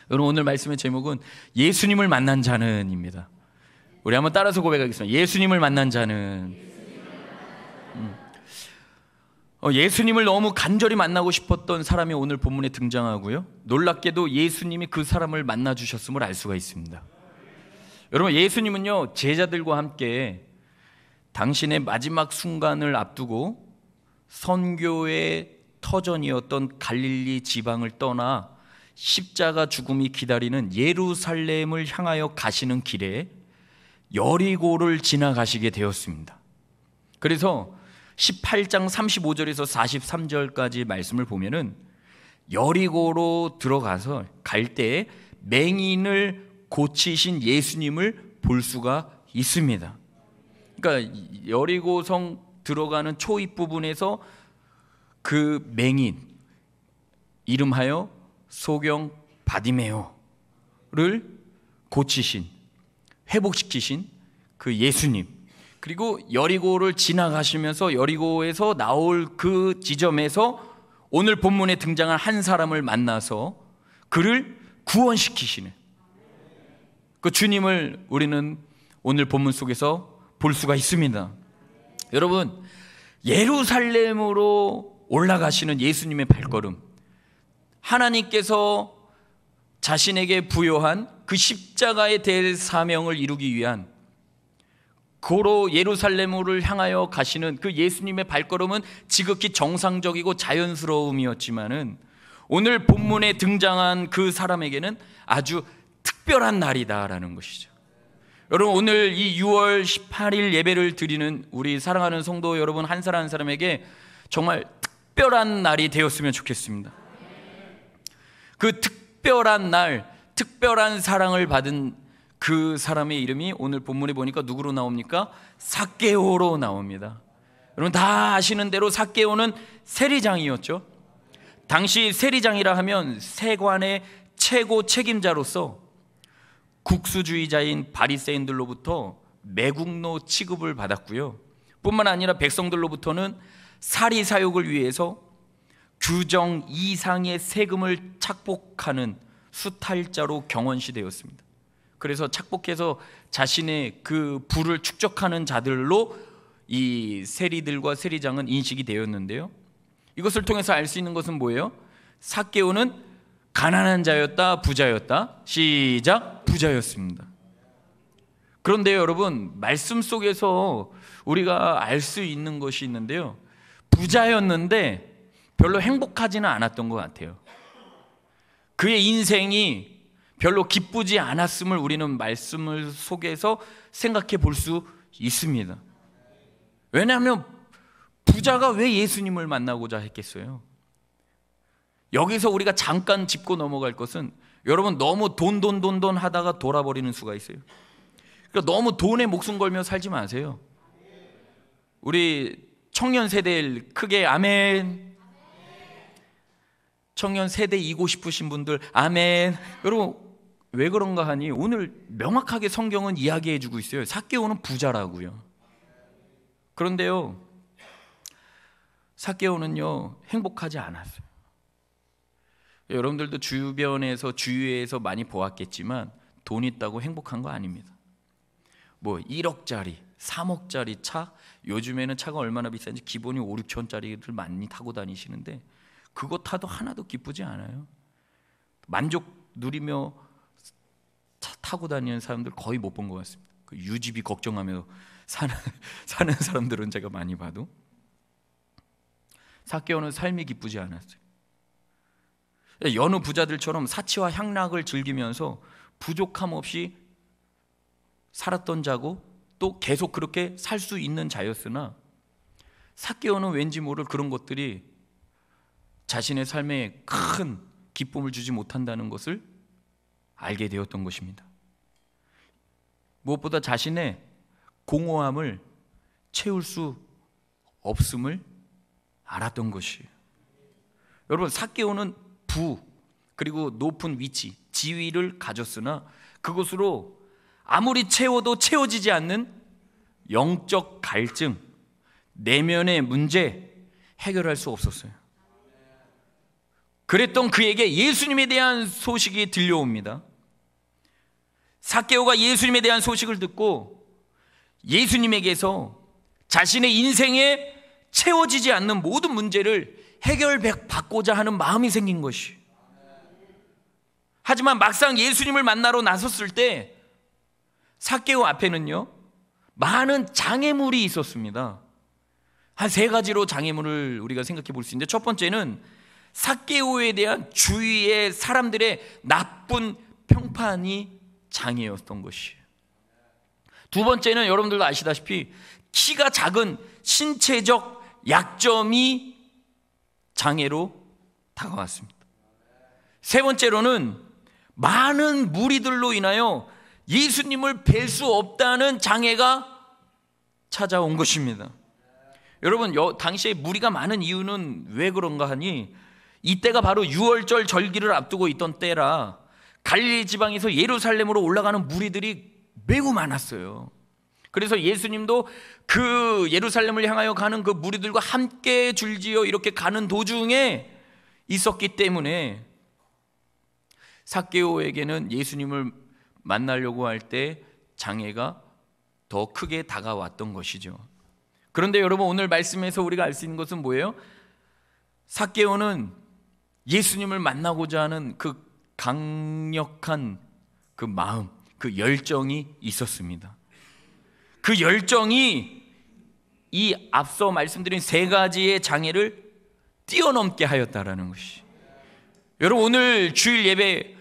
여러분, 오늘 말씀의 제목은 예수님을 만난 자는입니다. 우리 한번 따라서 고백하겠습니다. 예수님을 만난 자는. 예수님을 너무 간절히 만나고 싶었던 사람이 오늘 본문에 등장하고요, 놀랍게도 예수님이 그 사람을 만나 주셨음을 알 수가 있습니다. 여러분, 예수님은요 제자들과 함께 당신의 마지막 순간을 앞두고 선교의 터전이었던 갈릴리 지방을 떠나 십자가 죽음이 기다리는 예루살렘을 향하여 가시는 길에 여리고를 지나가시게 되었습니다. 그래서 18장 35절에서 43절까지 말씀을 보면은 여리고로 들어가서 갈 때에 맹인을 고치신 예수님을 볼 수가 있습니다. 그러니까 여리고성 들어가는 초입 부분에서 그 맹인, 이름하여 소경 바디메오를 고치신, 회복시키신 그 예수님, 그리고 여리고를 지나가시면서 여리고에서 나올 그 지점에서 오늘 본문에 등장한 한 사람을 만나서 그를 구원시키시는 그 주님을 우리는 오늘 본문 속에서 볼 수가 있습니다. 여러분, 예루살렘으로 올라가시는 예수님의 발걸음, 하나님께서 자신에게 부여한 그 십자가의 대사명을 이루기 위한 고로 예루살렘을 향하여 가시는 그 예수님의 발걸음은 지극히 정상적이고 자연스러움이었지만은 오늘 본문에 등장한 그 사람에게는 아주 특별한 날이다라는 것이죠. 여러분, 오늘 이 6월 18일 예배를 드리는 우리 사랑하는 성도 여러분 한 사람 한 사람에게 정말 특별한 날이 되었으면 좋겠습니다. 그 특별한 날, 특별한 사랑을 받은 그 사람의 이름이 오늘 본문에 보니까 누구로 나옵니까? 삭개오로 나옵니다. 여러분 다 아시는 대로 삭개오는 세리장이었죠. 당시 세리장이라 하면 세관의 최고 책임자로서 국수주의자인 바리새인들로부터 매국노 취급을 받았고요, 뿐만 아니라 백성들로부터는 사리사욕을 위해서 규정 이상의 세금을 착복하는 수탈자로 경원시되었습니다. 그래서 착복해서 자신의 그 부를 축적하는 자들로 이 세리들과 세리장은 인식이 되었는데요, 이것을 통해서 알 수 있는 것은 뭐예요? 삭개오는 가난한 자였다, 부자였다? 시작, 부자였습니다. 그런데 여러분, 말씀 속에서 우리가 알 수 있는 것이 있는데요, 부자였는데 별로 행복하지는 않았던 것 같아요. 그의 인생이 별로 기쁘지 않았음을 우리는 말씀을 속에서 생각해 볼 수 있습니다. 왜냐하면 부자가 왜 예수님을 만나고자 했겠어요? 여기서 우리가 잠깐 짚고 넘어갈 것은, 여러분 너무 돈 하다가 돌아버리는 수가 있어요. 그러니까 너무 돈에 목숨 걸며 살지 마세요. 우리 청년 세대에 크게 아멘. 청년 세대이고 싶으신 분들 아멘. 여러분 왜 그런가 하니 오늘 명확하게 성경은 이야기해 주고 있어요. 삭개오는 부자라고요. 그런데요, 삭개오는요 행복하지 않았어요. 여러분들도 주변에서 주위에서 많이 보았겠지만 돈 있다고 행복한 거 아닙니다. 뭐 1억짜리 3억짜리 차, 요즘에는 차가 얼마나 비싼지 기본이 5, 6천짜리를 많이 타고 다니시는데 그거 타도 하나도 기쁘지 않아요. 만족 누리며 차 타고 다니는 사람들 거의 못 본 것 같습니다. 그 유지비 걱정하며 사는 사람들은 제가 많이 봐도. 삭개오는 삶이 기쁘지 않았어요. 여느 부자들처럼 사치와 향락을 즐기면서 부족함 없이 살았던 자고 또 계속 그렇게 살 수 있는 자였으나, 삭개오는 왠지 모를 그런 것들이 자신의 삶에 큰 기쁨을 주지 못한다는 것을 알게 되었던 것입니다. 무엇보다 자신의 공허함을 채울 수 없음을 알았던 것이에요. 여러분, 삭개오는 부 그리고 높은 위치, 지위를 가졌으나 그것으로 아무리 채워도 채워지지 않는 영적 갈증, 내면의 문제 해결할 수 없었어요. 그랬던 그에게 예수님에 대한 소식이 들려옵니다. 삭개오가 예수님에 대한 소식을 듣고 예수님에게서 자신의 인생에 채워지지 않는 모든 문제를 해결받고자 하는 마음이 생긴 것이. 하지만 막상 예수님을 만나러 나섰을 때 삭개오 앞에는요, 많은 장애물이 있었습니다. 한 세 가지로 장애물을 우리가 생각해 볼 수 있는데, 첫 번째는 삭개오에 대한 주위의 사람들의 나쁜 평판이 장애였던 것이에요. 두 번째는 여러분들도 아시다시피 키가 작은 신체적 약점이 장애로 다가왔습니다. 세 번째로는 많은 무리들로 인하여 예수님을 뵐 수 없다는 장애가 찾아온 것입니다. 여러분, 당시에 무리가 많은 이유는 왜 그런가 하니, 이때가 바로 유월절 절기를 앞두고 있던 때라 갈릴리 지방에서 예루살렘으로 올라가는 무리들이 매우 많았어요. 그래서 예수님도 그 예루살렘을 향하여 가는 그 무리들과 함께 줄지어 이렇게 가는 도중에 있었기 때문에 삭개오에게는 예수님을 만나려고 할 때 장애가 더 크게 다가왔던 것이죠. 그런데 여러분, 오늘 말씀에서 우리가 알 수 있는 것은 뭐예요? 삭개오는 예수님을 만나고자 하는 그 강력한 그 마음, 그 열정이 있었습니다. 그 열정이 이 앞서 말씀드린 세 가지의 장애를 뛰어넘게 하였다라는 것이. 여러분, 오늘 주일 예배,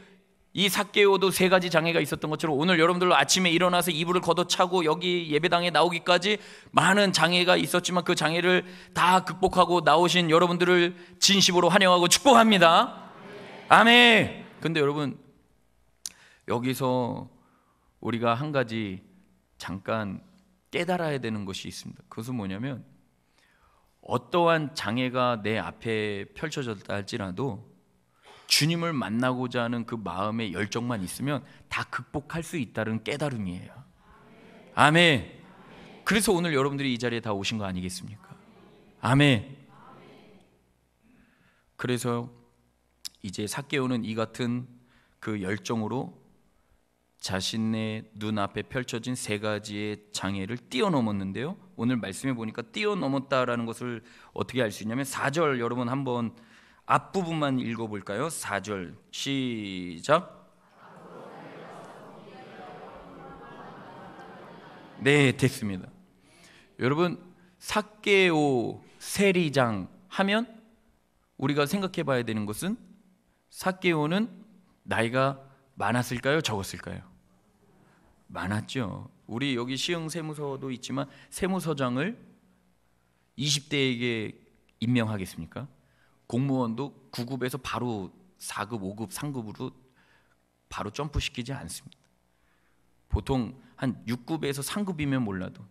이 삭개오도 세 가지 장애가 있었던 것처럼 오늘 여러분들도 아침에 일어나서 이불을 걷어차고 여기 예배당에 나오기까지 많은 장애가 있었지만 그 장애를 다 극복하고 나오신 여러분들을 진심으로 환영하고 축복합니다. 아멘. 근데 여러분, 여기서 우리가 한 가지 잠깐 깨달아야 되는 것이 있습니다. 그것은 뭐냐면, 어떠한 장애가 내 앞에 펼쳐졌다 할지라도 주님을 만나고자 하는 그 마음의 열정만 있으면 다 극복할 수 있다는 깨달음이에요. 아멘. 그래서 오늘 여러분들이 이 자리에 다 오신 거 아니겠습니까? 아멘. 그래서 이제 삭개오는 이 같은 그 열정으로 자신의 눈앞에 펼쳐진 세 가지의 장애를 뛰어넘었는데요, 오늘 말씀해 보니까 뛰어넘었다라는 것을 어떻게 알 수 있냐면 4절 여러분 한번 앞부분만 읽어볼까요? 4절 시작. 네, 됐습니다. 여러분, 삭개오 세리장 하면 우리가 생각해 봐야 되는 것은, 삭개오는 나이가 많았을까요? 적었을까요? 많았죠. 우리 여기 시흥 세무서도 있지만 세무서장을 20대에게 임명하겠습니까? 공무원도 9급에서 바로 4급, 5급, 3급으로 바로 점프시키지 않습니다. 보통 한 6급에서 3급이면 몰라도,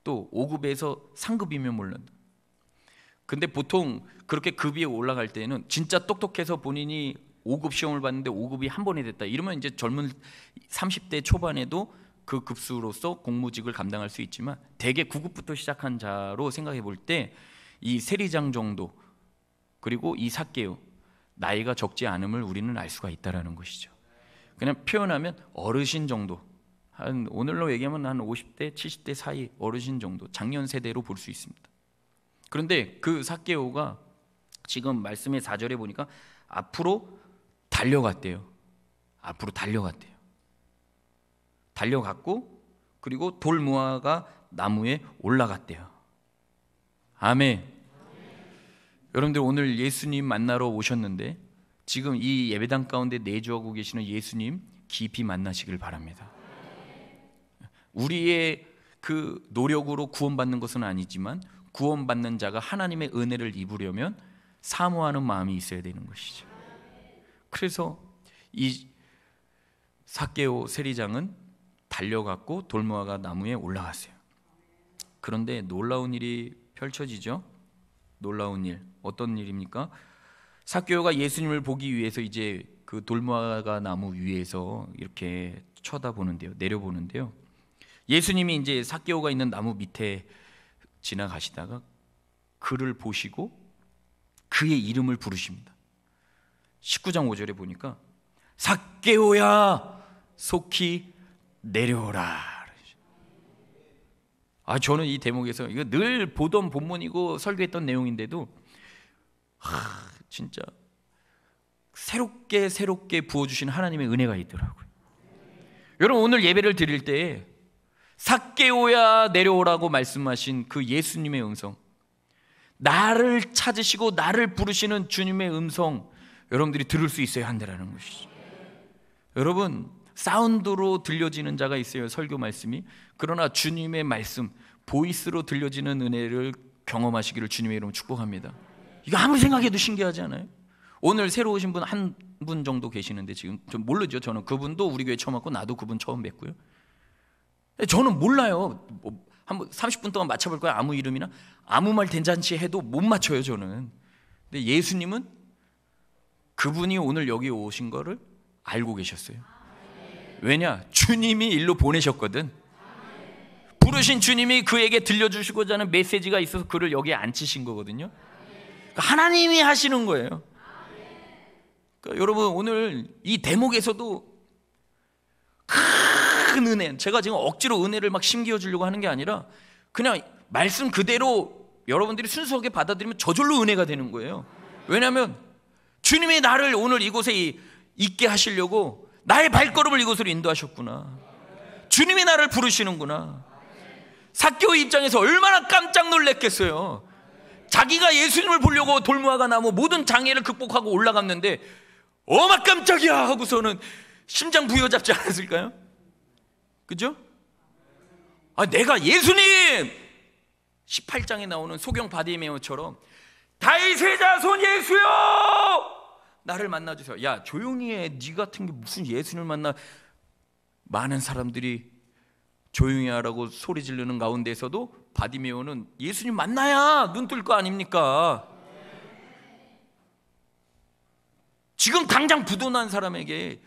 또 5급에서 3급이면 몰라도. 근데 보통 그렇게 급이 올라갈 때는 진짜 똑똑해서 본인이 5급 시험을 봤는데 5급이 한 번에 됐다, 이러면 이제 젊은 30대 초반에도 그 급수로서 공무직을 감당할 수 있지만, 대개 9급부터 시작한 자로 생각해 볼 때 이 세리장 정도, 그리고 이 삭개오, 나이가 적지 않음을 우리는 알 수가 있다라는 것이죠. 그냥 표현하면 어르신 정도, 한 오늘로 얘기하면 한 50대, 70대 사이 어르신 정도, 장년 세대로 볼 수 있습니다. 그런데 그 삭개오가 지금 말씀의 4절에 보니까 앞으로 달려갔대요. 앞으로 달려갔대요. 달려갔고, 그리고 돌무화과 나무에 올라갔대요. 아멘. 여러분들, 오늘 예수님 만나러 오셨는데 지금 이 예배당 가운데 내주하고 계시는 예수님 깊이 만나시길 바랍니다. 우리의 그 노력으로 구원받는 것은 아니지만, 구원받는 자가 하나님의 은혜를 입으려면 사모하는 마음이 있어야 되는 것이죠. 그래서 이 삭개오 세리장은 달려갔고 돌무화과 나무에 올라갔어요. 그런데 놀라운 일이 펼쳐지죠. 놀라운 일, 어떤 일입니까? 삭개오가 예수님을 보기 위해서 이제 그 돌무화과 나무 위에서 이렇게 쳐다보는데요, 내려보는데요, 예수님이 이제 삭개오가 있는 나무 밑에 지나가시다가 그를 보시고 그의 이름을 부르십니다. 19장 5절에 보니까 삭개오야 속히 내려오라. 저는 이 대목에서 이거 늘 보던 본문이고 설교했던 내용인데도 진짜 새롭게 부어주신 하나님의 은혜가 있더라고요. 여러분, 오늘 예배를 드릴 때 삭개오야 내려오라고 말씀하신 그 예수님의 음성, 나를 찾으시고 나를 부르시는 주님의 음성, 여러분들이 들을 수 있어야 한다는 것이죠. 여러분, 사운드로 들려지는 자가 있어요, 설교 말씀이. 그러나 주님의 말씀, 보이스로 들려지는 은혜를 경험하시기를 주님의 이름으로 축복합니다. 이거 아무리 생각해도 신기하지 않아요? 오늘 새로 오신 분 한 분 정도 계시는데 지금 좀 모르죠. 저는 그분도 우리 교회 처음 왔고 나도 그분 처음 뵙고요. 저는 몰라요. 한번 30분 동안 맞춰볼 거야. 아무 이름이나 아무 말 된잔치 해도 못 맞춰요, 저는. 근데 예수님은 그분이 오늘 여기 오신 거를 알고 계셨어요. 왜냐? 주님이 일로 보내셨거든. 부르신 주님이 그에게 들려주시고자 하는 메시지가 있어서 그를 여기에 앉히신 거거든요. 그러니까 하나님이 하시는 거예요. 그러니까 여러분, 오늘 이 대목에서도 큰 은혜, 제가 지금 억지로 은혜를 막 심기어 주려고 하는 게 아니라 그냥 말씀 그대로 여러분들이 순수하게 받아들이면 저절로 은혜가 되는 거예요. 왜냐하면 주님이 나를 오늘 이곳에 있게 하시려고 나의 발걸음을 이곳으로 인도하셨구나. 주님이 나를 부르시는구나. 삭개오 입장에서 얼마나 깜짝 놀랐겠어요. 자기가 예수님을 보려고 돌무화과 나무 모든 장애를 극복하고 올라갔는데 어마 깜짝이야 하고서는 심장 부여잡지 않았을까요? 그죠? 내가 예수님! 18장에 나오는 소경 바디메오처럼 다윗의 자손 예수여! 나를 만나주세요. 야, 조용히 해. 네 같은 게 무슨 예수님을 만나. 많은 사람들이 조용히 하라고 소리 지르는 가운데서도 바디메오는 예수님 만나야 눈 뜰 거 아닙니까? 지금 당장 부도난 사람에게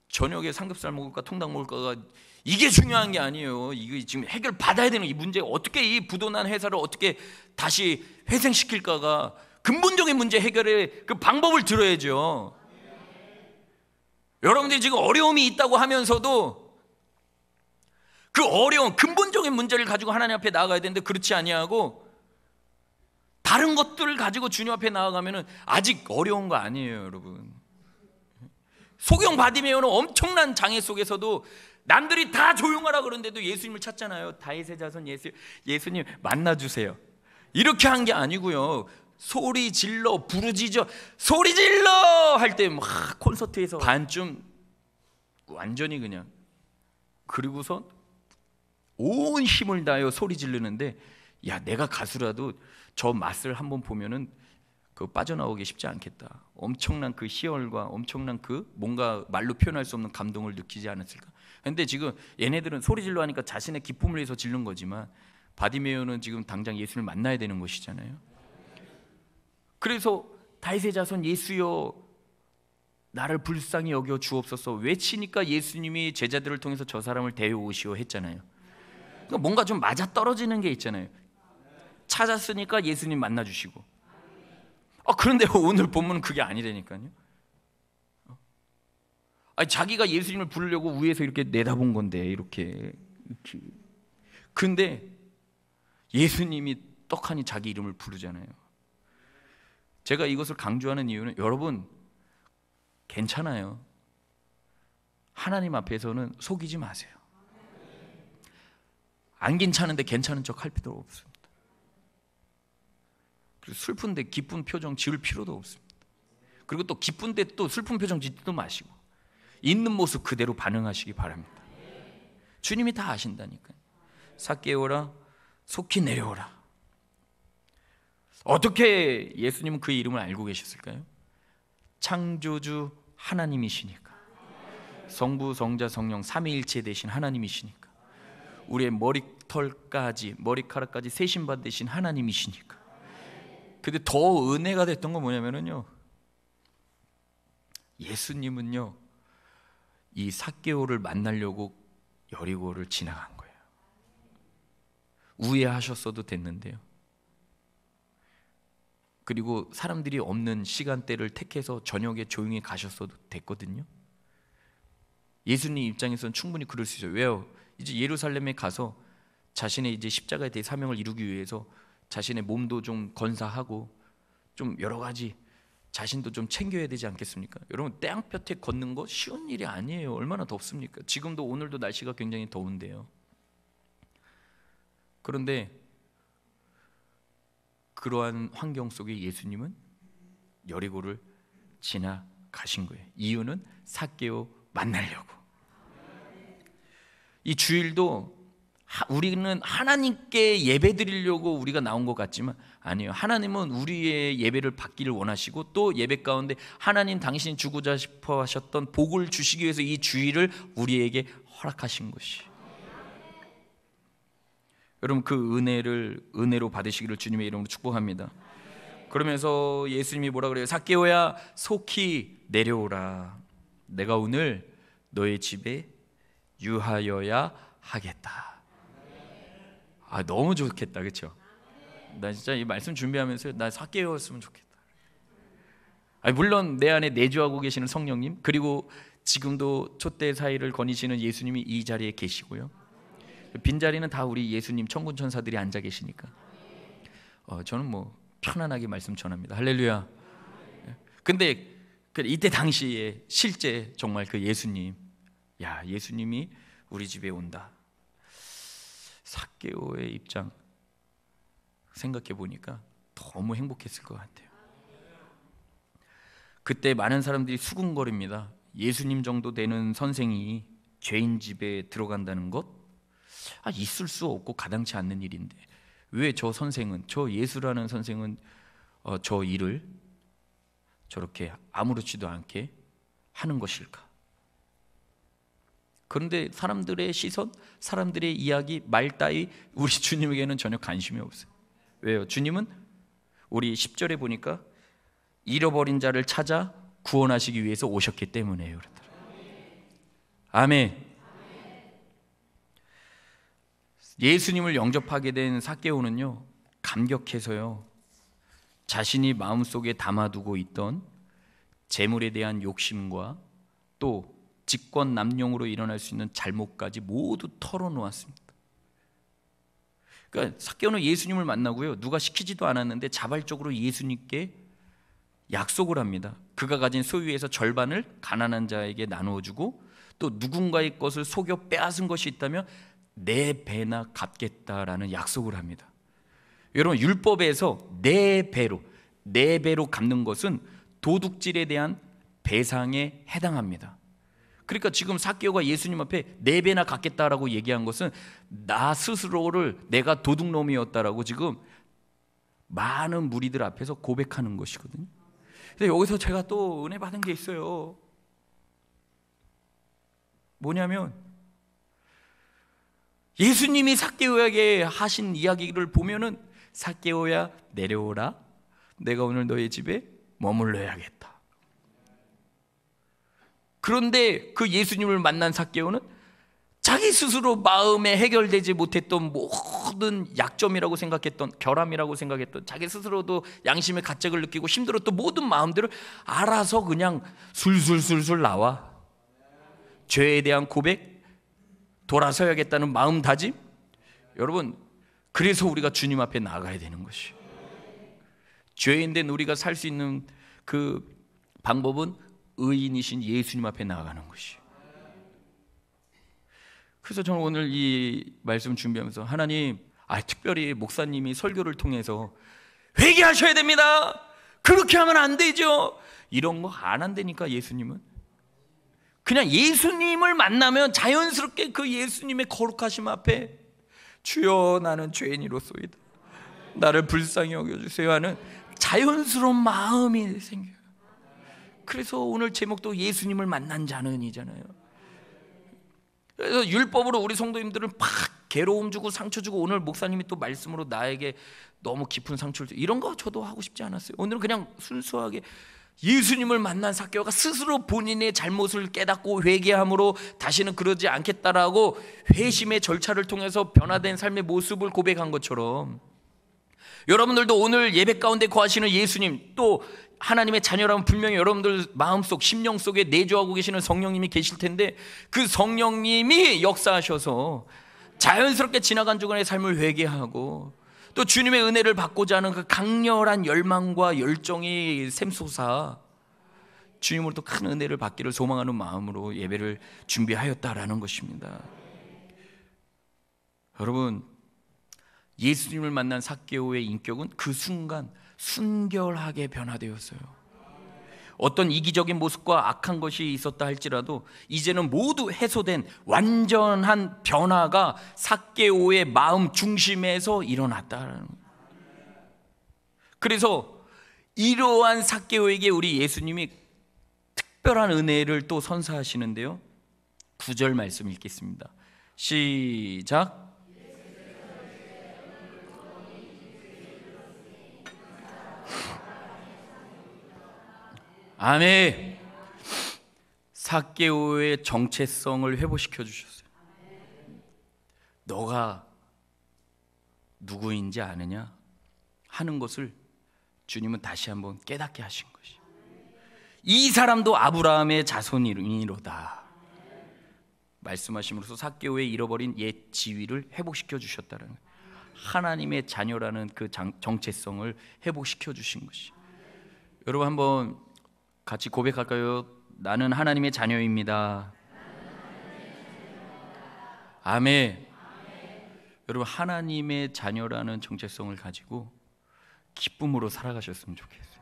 저녁에 삼겹살 먹을까 통닭 먹을까가 이게 중요한 게 아니에요. 이거 지금 해결 받아야 되는 이 문제, 어떻게 이 부도난 회사를 어떻게 다시 회생시킬까가 근본적인 문제 해결의 그 방법을 들어야죠. 여러분들이 지금 어려움이 있다고 하면서도 그 어려운 근본적인 문제를 가지고 하나님 앞에 나아가야 되는데 그렇지 아니하고 다른 것들을 가지고 주님 앞에 나아가면 아직 어려운 거 아니에요, 여러분. 소경 바디메오는 엄청난 장애 속에서도 남들이 다 조용하라 그러는데도 예수님을 찾잖아요. 다윗의 자손 예수님 만나주세요. 이렇게 한 게 아니고요. 소리 질러 부르짖어 소리 질러 할 때 막 콘서트에서 반쯤 완전히 그냥, 그리고서 온 힘을 다하여 소리 지르는데, 야, 내가 가수라도 저 맛을 한번 보면은 그 빠져나오기 쉽지 않겠다. 엄청난 그 희열과 엄청난 그 뭔가 말로 표현할 수 없는 감동을 느끼지 않았을까. 근데 지금 얘네들은 소리 질러 하니까 자신의 기쁨을 위해서 지른 거지만 바디메오는 지금 당장 예수를 만나야 되는 것이잖아요. 그래서 다윗의 자손 예수여 나를 불쌍히 여겨 주옵소서 외치니까 예수님이 제자들을 통해서 저 사람을 데려오시오 했잖아요. 그러니까 뭔가 좀 맞아떨어지는 게 있잖아요. 찾았으니까 예수님 만나주시고. 그런데 오늘 본문은 그게 아니라니까요. 자기가 예수님을 부르려고 위에서 이렇게 내다본 건데 이렇게. 근데 예수님이 떡하니 자기 이름을 부르잖아요. 제가 이것을 강조하는 이유는 여러분 괜찮아요. 하나님 앞에서는 속이지 마세요. 안 괜찮은데 괜찮은 척 할 필요 없습니다. 그리고 슬픈데 기쁜 표정 지을 필요도 없습니다. 그리고 또 기쁜데 또 슬픈 표정 짓지도 마시고 있는 모습 그대로 반응하시기 바랍니다. 주님이 다 아신다니까요. 삭개오라 속히 내려오라. 어떻게 예수님은 그 이름을 알고 계셨을까요? 창조주 하나님이시니까. 성부 성자 성령 삼위일체 되신 하나님이시니까. 우리의 머리카락까지 세심받으신 하나님이시니까. 근데 더 은혜가 됐던 건 뭐냐면요, 예수님은요 이 삭개오를 만나려고 여리고를 지나간 거예요. 우회하셨어도 됐는데요, 그리고 사람들이 없는 시간대를 택해서 저녁에 조용히 가셨어도 됐거든요. 예수님 입장에서는 충분히 그럴 수 있어요. 왜요? 이제 예루살렘에 가서 자신의 이제 십자가에 대해 사명을 이루기 위해서 자신의 몸도 좀 건사하고 좀 여러 가지 자신도 좀 챙겨야 되지 않겠습니까? 여러분, 땅볕에 걷는 거 쉬운 일이 아니에요. 얼마나 덥습니까? 지금도 오늘도 날씨가 굉장히 더운데요. 그런데 그러한 환경 속에 예수님은 여리고를 지나가신 거예요. 이유는 삭개오 만나려고. 이 주일도 우리는 하나님께 예배 드리려고 우리가 나온 것 같지만 아니에요. 하나님은 우리의 예배를 받기를 원하시고 또 예배 가운데 하나님 당신이 주고자 싶어 하셨던 복을 주시기 위해서 이 주일을 우리에게 허락하신 것이. 여러분, 그 은혜를 은혜로 받으시기를 주님의 이름으로 축복합니다. 그러면서 예수님이 뭐라 그래요? 삭개오야, 속히 내려오라. 내가 오늘 너의 집에 유하여야 하겠다. 아, 너무 좋겠다, 그렇죠? 나 진짜 이 말씀 준비하면서 나 삭개오였으면 좋겠다. 아니, 물론 내 안에 내주하고 계시는 성령님, 그리고 지금도 촛대 사이를 거니시는 예수님이 이 자리에 계시고요. 빈자리는 다 우리 예수님 천군 천사들이 앉아 계시니까 저는 뭐 편안하게 말씀 전합니다. 할렐루야. 근데 이때 당시에 실제 정말 그 예수님, 야, 예수님이 우리 집에 온다. 삭개오의 입장 생각해 보니까 너무 행복했을 것 같아요. 그때 많은 사람들이 수군거립니다. 예수님 정도 되는 선생이 죄인 집에 들어간다는 것, 있을 수 없고 가당치 않는 일인데 왜 저 선생은, 저 예수라는 선생은 저 일을 저렇게 아무렇지도 않게 하는 것일까? 그런데 사람들의 시선, 사람들의 이야기, 말 따위 우리 주님에게는 전혀 관심이 없어요. 왜요? 주님은 우리 10절에 보니까 잃어버린 자를 찾아 구원하시기 위해서 오셨기 때문에요. 아멘. 예수님을 영접하게 된 삭개오는요, 감격해서요, 자신이 마음속에 담아두고 있던 재물에 대한 욕심과 또 직권 남용으로 일어날 수 있는 잘못까지 모두 털어놓았습니다. 그러니까 삭개오는 예수님을 만나고요, 누가 시키지도 않았는데 자발적으로 예수님께 약속을 합니다. 그가 가진 소유에서 절반을 가난한 자에게 나누어주고 또 누군가의 것을 속여 빼앗은 것이 있다면 네 배나 갚겠다라는 약속을 합니다. 여러분, 율법에서 네 배로 갚는 것은 도둑질에 대한 배상에 해당합니다. 그러니까 지금 삭개오가 예수님 앞에 네 배나 갚겠다라고 얘기한 것은 나 스스로를 내가 도둑놈이었다라고 지금 많은 무리들 앞에서 고백하는 것이거든요. 근데 여기서 제가 또 은혜 받은 게 있어요. 뭐냐면 예수님이 삭개오에게 하신 이야기를 보면은 삭개오야, 내려오라. 내가 오늘 너의 집에 머물러야겠다. 그런데 그 예수님을 만난 삭개오는 자기 스스로 마음에 해결되지 못했던 모든 약점이라고 생각했던, 결함이라고 생각했던, 자기 스스로도 양심의 가책을 느끼고 힘들었던 모든 마음들을 알아서 그냥 술술술술 나와. 죄에 대한 고백, 돌아서야겠다는 마음 다짐. 여러분, 그래서 우리가 주님 앞에 나가야 되는 것이에요. 죄인된 우리가 살 수 있는 그 방법은 의인이신 예수님 앞에 나아가는 것이에요. 그래서 저는 오늘 이 말씀 준비하면서 하나님, 특별히 목사님이 설교를 통해서 회개하셔야 됩니다, 그렇게 하면 안 되죠, 이런 거 안 한다니까. 예수님은 그냥 예수님을 만나면 자연스럽게 그 예수님의 거룩하심 앞에 주여 나는 죄인이로소이다, 나를 불쌍히 여겨주세요 하는 자연스러운 마음이 생겨요. 그래서 오늘 제목도 예수님을 만난 자는 이잖아요. 그래서 율법으로 우리 성도님들을 막 괴로움 주고 상처 주고, 오늘 목사님이 또 말씀으로 나에게 너무 깊은 상처를 주고, 이런 거 저도 하고 싶지 않았어요. 오늘은 그냥 순수하게 예수님을 만난 삭개오가 스스로 본인의 잘못을 깨닫고 회개함으로 다시는 그러지 않겠다라고 회심의 절차를 통해서 변화된 삶의 모습을 고백한 것처럼 여러분들도 오늘 예배 가운데 거하시는 예수님, 또 하나님의 자녀라면 분명히 여러분들 마음속 심령 속에 내주하고 계시는 성령님이 계실 텐데, 그 성령님이 역사하셔서 자연스럽게 지나간 주간의 삶을 회개하고 또 주님의 은혜를 받고자 하는 그 강렬한 열망과 열정이 샘솟아 주님으로부터 큰 은혜를 받기를 소망하는 마음으로 예배를 준비하였다라는 것입니다. 여러분, 예수님을 만난 삭개오의 인격은 그 순간 순결하게 변화되었어요. 어떤 이기적인 모습과 악한 것이 있었다 할지라도 이제는 모두 해소된 완전한 변화가 삭개오의 마음 중심에서 일어났다는 거예요. 그래서 이러한 삭개오에게 우리 예수님이 특별한 은혜를 또 선사하시는데요, 9절 말씀 읽겠습니다. 시작. 아멘. 삭개오의 정체성을 회복시켜 주셨어요. 너가 누구인지 아느냐 하는 것을 주님은 다시 한번 깨닫게 하신 것이, 이 사람도 아브라함의 자손이로다 말씀하심으로써 삭개오의 잃어버린 옛 지위를 회복시켜 주셨다는 거예요. 하나님의 자녀라는 그 정체성을 회복시켜 주신 것이. 여러분 한번 같이 고백할까요? 나는 하나님의 자녀입니다. 아멘. 여러분, 하나님의 자녀라는 정체성을 가지고 기쁨으로 살아가셨으면 좋겠어요.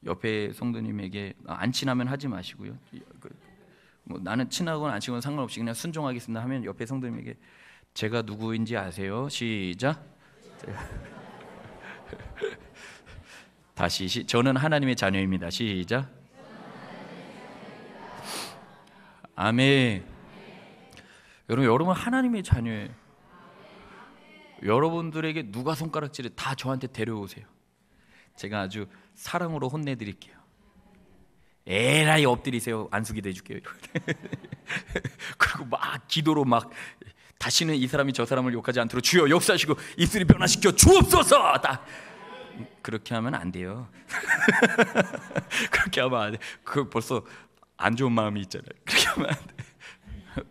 옆에 성도님에게 안 친하면 하지 마시고요. 뭐 나는 친하건 안 친하건 상관없이 그냥 순종하겠습니다 하면 옆에 성도님에게 제가 누구인지 아세요? 시작. 다시 저는 하나님의 자녀입니다. 시작. 아멘. 여러분 하나님의 자녀예요. 여러분들에게 누가 손가락질을 다 저한테 데려오세요. 제가 아주 사랑으로 혼내드릴게요. 에라이 엎드리세요. 안수기도 해줄게요. 그리고 막 기도로 막 다시는 이 사람이 저 사람을 욕하지 않도록 주여 역사하시고 입술이 변화시켜 주옵소서. 딱 그렇게 하면 안 돼요. 그렇게 하면 안 돼. 그 벌써 안 좋은 마음이 있잖아요. 그렇게 하면 안 돼.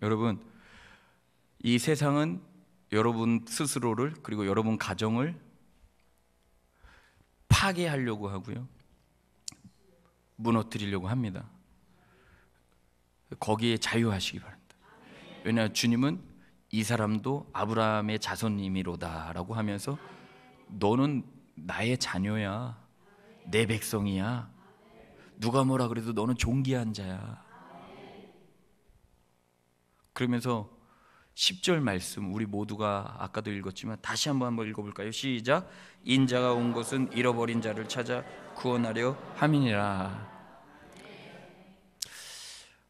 여러분, 이 세상은 여러분 스스로를 그리고 여러분 가정을 파괴하려고 하고요, 무너뜨리려고 합니다. 거기에 자유하시기 바랍니다. 왜냐하면 주님은 이 사람도 아브라함의 자손님이로다라고 하면서 너는 나의 자녀야, 내 백성이야, 누가 뭐라 그래도 너는 존귀한 자야. 그러면서 10절 말씀 우리 모두가 아까도 읽었지만 다시 한번 읽어볼까요? 시작. 인자가 온 것은 잃어버린 자를 찾아 구원하려 함이니라.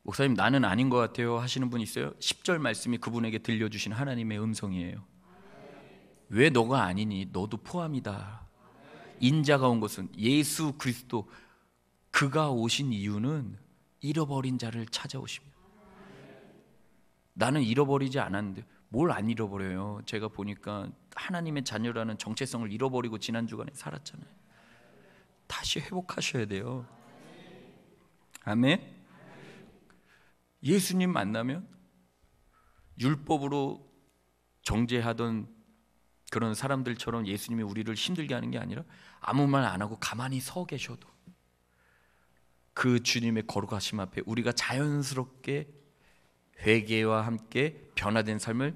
목사님 나는 아닌 것 같아요 하시는 분 있어요? 10절 말씀이 그분에게 들려주신 하나님의 음성이에요. 왜 너가 아니니? 너도 포함이다. 인자가 온 것은 예수 그리스도, 그가 오신 이유는 잃어버린 자를 찾아오십니다. 나는 잃어버리지 않았는데 뭘 안 잃어버려요? 제가 보니까 하나님의 자녀라는 정체성을 잃어버리고 지난 주간에 살았잖아요. 다시 회복하셔야 돼요. 아멘. 예수님 만나면 율법으로 정죄하던 그런 사람들처럼 예수님이 우리를 힘들게 하는 게 아니라 아무 말 안 하고 가만히 서 계셔도 그 주님의 거룩하심 앞에 우리가 자연스럽게 회개와 함께 변화된 삶을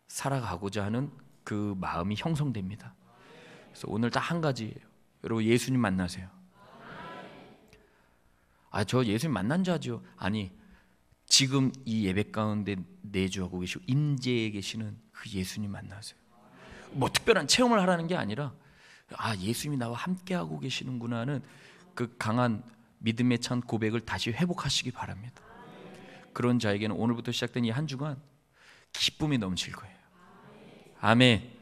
살아가고자 하는 그 마음이 형성됩니다. 그래서 오늘 딱 한 가지예요. 여러분 예수님 만나세요. 저 예수님 만난 자죠. 아니, 지금 이 예배 가운데 내주하고 계시고 임재에 계시는 그 예수님 만나세요. 뭐 특별한 체험을 하라는 게 아니라 예수님이 나와 함께하고 계시는구나는 그 강한 믿음에 찬 고백을 다시 회복하시기 바랍니다. 그런 자에게는 오늘부터 시작된 이 한 주간 기쁨이 넘칠 거예요. 아멘.